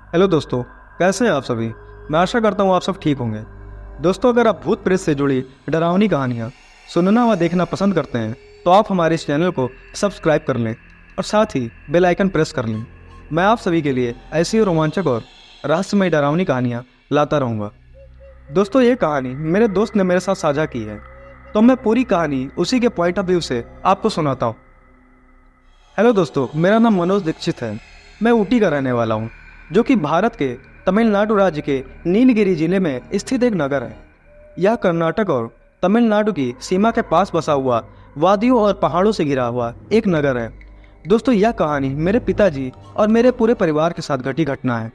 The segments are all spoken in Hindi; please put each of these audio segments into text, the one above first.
हेलो दोस्तों, कैसे हैं आप सभी। मैं आशा करता हूँ आप सब ठीक होंगे। दोस्तों, अगर आप भूत प्रेत से जुड़ी डरावनी कहानियाँ सुनना व देखना पसंद करते हैं तो आप हमारे इस चैनल को सब्सक्राइब कर लें और साथ ही बेल आइकन प्रेस कर लें। मैं आप सभी के लिए ऐसी रोमांचक और रहस्यमय डरावनी कहानियाँ लाता रहूँगा। दोस्तों, ये कहानी मेरे दोस्त ने मेरे साथ साझा की है, तो मैं पूरी कहानी उसी के पॉइंट ऑफ व्यू से आपको सुनाता हूँ। हेलो दोस्तों, मेरा नाम मनोज दीक्षित है। मैं ऊटी का रहने वाला हूँ, जो कि भारत के तमिलनाडु राज्य के नीलगिरी जिले में स्थित एक नगर है। यह कर्नाटक और तमिलनाडु की सीमा के पास बसा हुआ वादियों और पहाड़ों से घिरा हुआ एक नगर है। दोस्तों, यह कहानी मेरे पिताजी और मेरे पूरे परिवार के साथ घटी घटना है।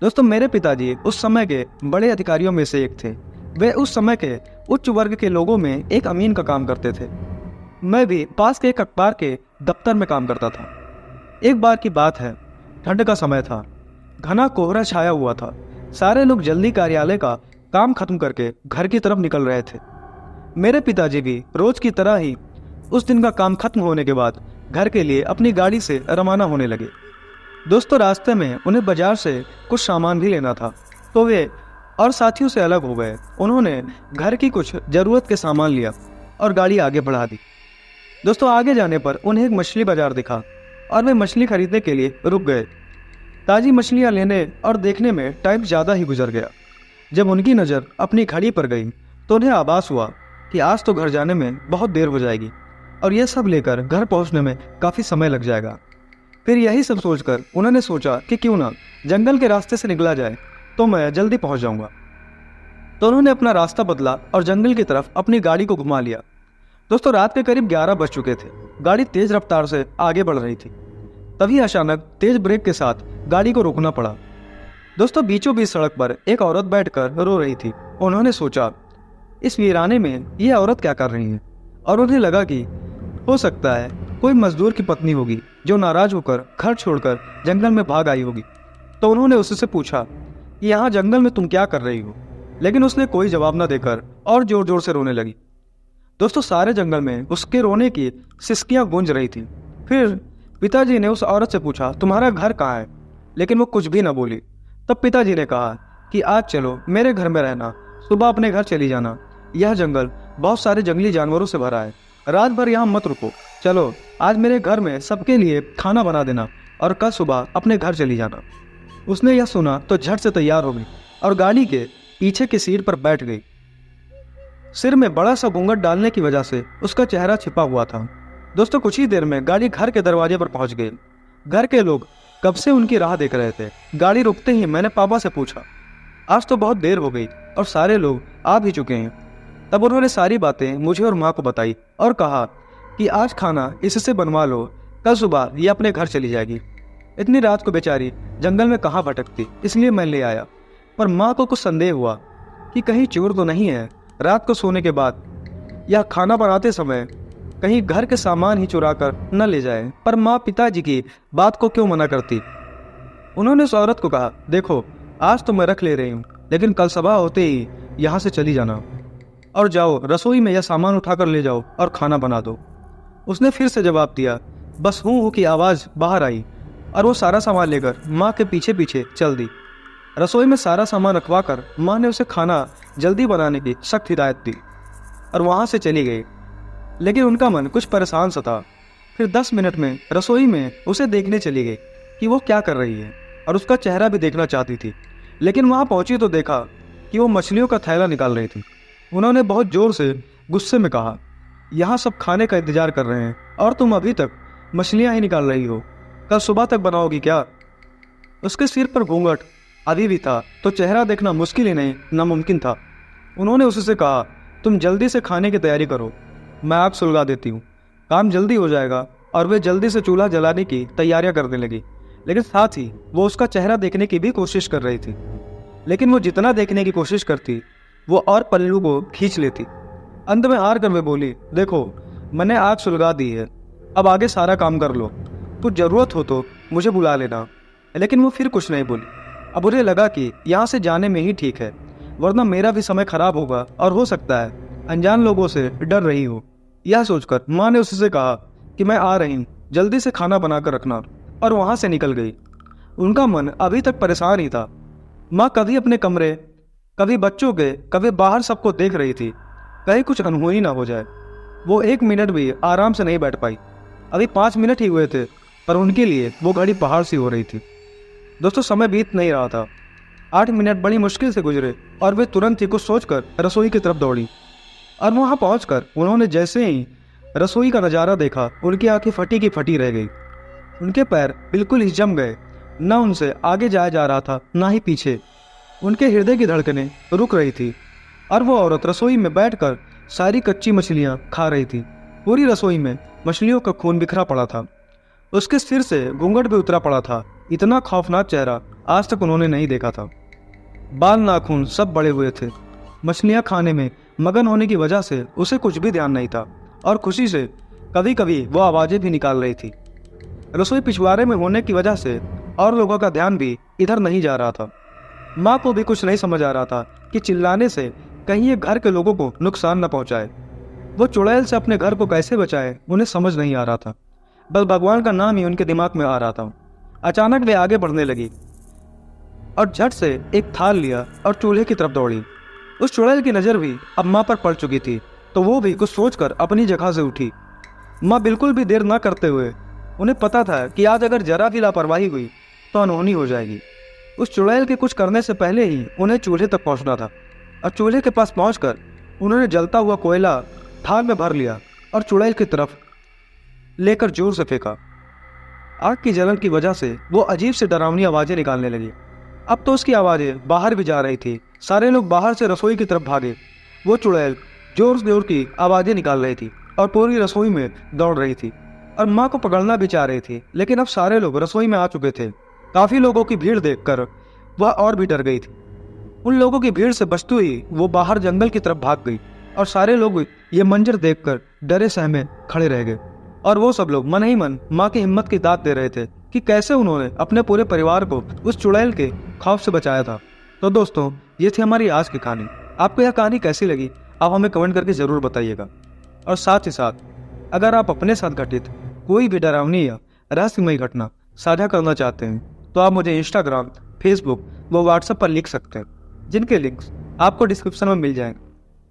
दोस्तों, मेरे पिताजी उस समय के बड़े अधिकारियों में से एक थे। वे उस समय के उच्च वर्ग के लोगों में एक अमीन का काम करते थे। मैं भी पास के एक अखबार के दफ्तर में काम करता था। एक बार की बात है, ठंड का समय था। घना कोहरा छाया हुआ था। सारे लोग जल्दी कार्यालय का काम खत्म करके घर की तरफ निकल रहे थे। मेरे पिताजी भी रोज की तरह ही उस दिन का काम खत्म होने के बाद घर के लिए अपनी गाड़ी से रवाना होने लगे। दोस्तों, रास्ते में उन्हें बाजार से कुछ सामान भी लेना था, तो वे और साथियों से अलग हो गए। उन्होंने घर की कुछ जरूरत के सामान लिया और गाड़ी आगे बढ़ा दी। दोस्तों, आगे जाने पर उन्हें एक मछली बाजार दिखा और वे मछली खरीदने के लिए रुक गए। ताज़ी मछलियां लेने और देखने में टाइम ज़्यादा ही गुजर गया। जब उनकी नज़र अपनी घड़ी पर गई तो उन्हें आभास हुआ कि आज तो घर जाने में बहुत देर हो जाएगी और यह सब लेकर घर पहुंचने में काफ़ी समय लग जाएगा। फिर यही सब सोचकर उन्होंने सोचा कि क्यों ना जंगल के रास्ते से निकला जाए, तो मैं जल्दी पहुंच जाऊंगा। तो उन्होंने अपना रास्ता बदला और जंगल की तरफ अपनी गाड़ी को घुमा लिया। दोस्तों, रात के करीब 11 बज चुके थे। गाड़ी तेज रफ्तार से आगे बढ़ रही थी। तभी अचानक तेज ब्रेक के साथ गाड़ी को रोकना पड़ा। दोस्तों, बीचों बीच सड़क पर एक औरत बैठकर रो रही थी। उन्होंने सोचा, इस वीराने में ये औरत क्या कर रही है, और उन्हें लगा कि हो सकता है कोई मजदूर की पत्नी होगी जो नाराज होकर घर छोड़कर जंगल में भाग आई होगी। तो उन्होंने उससे पूछा कि यहाँ जंगल में तुम क्या कर रही हो, लेकिन उसने कोई जवाब न देकर और जोर जोर से रोने लगी। दोस्तों, सारे जंगल में उसके रोने की सिसकियां गूंज रही थी। फिर पिताजी ने उस औरत से पूछा, तुम्हारा घर कहाँ है, लेकिन वो कुछ भी न बोली। तब पिताजी ने कहा कि आज चलो मेरे घर में रहना, सुबह अपने घर चली जाना। यह जंगल बहुत सारे जंगली जानवरों से भरा है, रात भर यहाँ मत रुको। चलो आज मेरे घर में सबके लिए खाना बना देना और कल सुबह अपने घर चली जाना। उसने यह सुना तो झट से तैयार हो गई और गाड़ी के पीछे की सीट पर बैठ गई। सिर में बड़ा सा घूंघट डालने की वजह से उसका चेहरा छिपा हुआ था। दोस्तों, कुछ ही देर में गाड़ी घर के दरवाजे पर पहुंच गई। घर के लोग कब से उनकी राह देख रहे थे। गाड़ी रुकते ही मैंने पापा से पूछा, आज तो बहुत देर हो गई और सारे लोग आ भी चुके हैं। तब उन्होंने सारी बातें मुझे और माँ को बताई और कहा कि आज खाना इससे बनवा लो, कल सुबह ये अपने घर चली जाएगी। इतनी रात को बेचारी जंगल में कहाँ भटकती, इसलिए मैं ले आया। पर माँ को कुछ संदेह हुआ कि कहीं चोर तो नहीं है, रात को सोने के बाद या खाना बनाते समय कहीं घर के सामान ही चुरा कर न ले जाए। पर माँ पिताजी की बात को क्यों मना करती। उन्होंने उस औरत को कहा, देखो आज तो मैं रख ले रही हूँ, लेकिन कल सुबह होते ही यहाँ से चली जाना और जाओ रसोई में यह सामान उठाकर ले जाओ और खाना बना दो। उसने फिर से जवाब दिया। बस हूँ की आवाज़ बाहर आई और वो सारा सामान लेकर माँ के पीछे पीछे चल दी। रसोई में सारा सामान रखवा कर माँ ने उसे खाना जल्दी बनाने की सख्त हिदायत दी और वहाँ से चली गई। लेकिन उनका मन कुछ परेशान सा था। फिर 10 मिनट में रसोई में उसे देखने चली गई कि वो क्या कर रही है और उसका चेहरा भी देखना चाहती थी। लेकिन वहाँ पहुंची तो देखा कि वो मछलियों का थैला निकाल रही थी। उन्होंने बहुत जोर से गुस्से में कहा, यहाँ सब खाने का इंतजार कर रहे हैं और तुम अभी तक मछलियाँ ही निकाल रही हो, कल सुबह तक बनाओगी क्या। उसके सिर पर घूंघट अभी भी था तो चेहरा देखना मुश्किल ही नहीं नामुमकिन था। उन्होंने उससे कहा, तुम जल्दी से खाने की तैयारी करो, मैं आग सुलगा देती हूँ, काम जल्दी हो जाएगा। और वे जल्दी से चूल्हा जलाने की तैयारियां करने लगी। लेकिन साथ ही वो उसका चेहरा देखने की भी कोशिश कर रही थी। लेकिन वो जितना देखने की कोशिश करती वो और पल्लू को खींच लेती। अंत में हार कर वे बोली, देखो मैंने आग सुलगा दी है, अब आगे सारा काम कर लो, कुछ ज़रूरत हो तो मुझे बुला लेना। लेकिन वो फिर कुछ नहीं बोली। अब उन्हें लगा कि यहाँ से जाने में ही ठीक है, वरना मेरा भी समय खराब होगा और हो सकता है अनजान लोगों से डर रही हो। यह सोचकर माँ ने उससे कहा कि मैं आ रही हूँ, जल्दी से खाना बनाकर रखना, और वहाँ से निकल गई। उनका मन अभी तक परेशान ही था। माँ कभी अपने कमरे, कभी बच्चों के, कभी बाहर सबको देख रही थी, कहीं कुछ अनहोनी ना हो जाए। वो 1 मिनट भी आराम से नहीं बैठ पाई। अभी 5 मिनट ही हुए थे, पर उनके लिए वो घड़ी पहाड़ सी हो रही थी। दोस्तों, समय बीत नहीं रहा था। 8 मिनट बड़ी मुश्किल से गुजरे और वे तुरंत ही कुछ सोचकर रसोई की तरफ दौड़ी। और वहां पहुंचकर उन्होंने जैसे ही रसोई का नज़ारा देखा, उनकी आंखें फटी की फटी रह गई। उनके पैर बिल्कुल ही जम गए। न उनसे आगे जाया जा रहा था, ना ही पीछे। उनके हृदय की धड़कनें रुक रही थी। और वो औरत रसोई में बैठकर सारी कच्ची मछलियां खा रही थी। पूरी रसोई में मछलियों का खून बिखरा पड़ा था। उसके सिर से घूंघट भी उतरा पड़ा था। इतना खौफनाक चेहरा आज तक उन्होंने नहीं देखा था। बाल नाखून सब बड़े हुए थे। मछलियां खाने में मगन होने की वजह से उसे कुछ भी ध्यान नहीं था, और खुशी से कभी कभी वो आवाजें भी निकाल रही थी। रसोई पिछवाड़े में होने की वजह से और लोगों का ध्यान भी इधर नहीं जा रहा था। माँ को भी कुछ नहीं समझ आ रहा था कि चिल्लाने से कहीं ये घर के लोगों को नुकसान न पहुंचाए। वो चुड़ैल से अपने घर को कैसे बचाए, उन्हें समझ नहीं आ रहा था। बस भगवान का नाम ही उनके दिमाग में आ रहा था। अचानक वे आगे बढ़ने लगी और झट से एक थाल लिया और चूल्हे की तरफ दौड़ी। उस चुड़ैल की नज़र भी अब माँ पर पड़ चुकी थी, तो वो भी कुछ सोचकर अपनी जगह से उठी। माँ बिल्कुल भी देर न करते हुए, उन्हें पता था कि आज अगर जरा भी लापरवाही हुई तो अनहोनी हो जाएगी। उस चुड़ैल के कुछ करने से पहले ही उन्हें चूल्हे तक पहुंचना था। और चूल्हे के पास पहुंचकर उन्होंने जलता हुआ कोयला थाल में भर लिया और चुड़ैल की तरफ लेकर जोर से फेंका। आग की जलन की वजह से वो अजीब से डरावनी आवाजें निकालने लगी। अब तो उसकी आवाजें बाहर भी जा रही थी। सारे लोग बाहर से रसोई की तरफ भागे। वो चुड़ैल जोर जोर की आवाजें निकाल रही थी और पूरी रसोई में दौड़ रही थी और माँ को पकड़ना भी चाह रही थी, लेकिन अब सारे लोग रसोई में आ चुके थे। काफी लोगों की भीड़ देखकर वह और भी डर गई थी। उन लोगों की भीड़ से बचते ही वो बाहर जंगल की तरफ भाग गई और सारे लोग ये मंजर देखकर डरे सहमे खड़े रह गए। और वो सब लोग मन ही मन माँ की हिम्मत की दाद दे रहे थे कि कैसे उन्होंने अपने पूरे परिवार को उस चुड़ैल के खौफ से बचाया था। तो दोस्तों, ये थी हमारी आज की कहानी। आपको यह कहानी कैसी लगी, आप हमें कमेंट करके ज़रूर बताइएगा। और साथ ही साथ अगर आप अपने साथ घटित कोई भी डरावनी या रहस्यमयी घटना साझा करना चाहते हैं तो आप मुझे इंस्टाग्राम, फेसबुक व व्हाट्सएप पर लिख सकते हैं, जिनके लिंक्स आपको डिस्क्रिप्शन में मिल जाएंगे।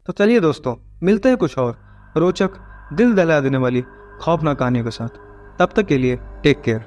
तो चलिए दोस्तों, मिलते हैं कुछ और रोचक, दिल दहला देने वाली खौफनाक कहानियों के साथ। तब तक के लिए टेक केयर।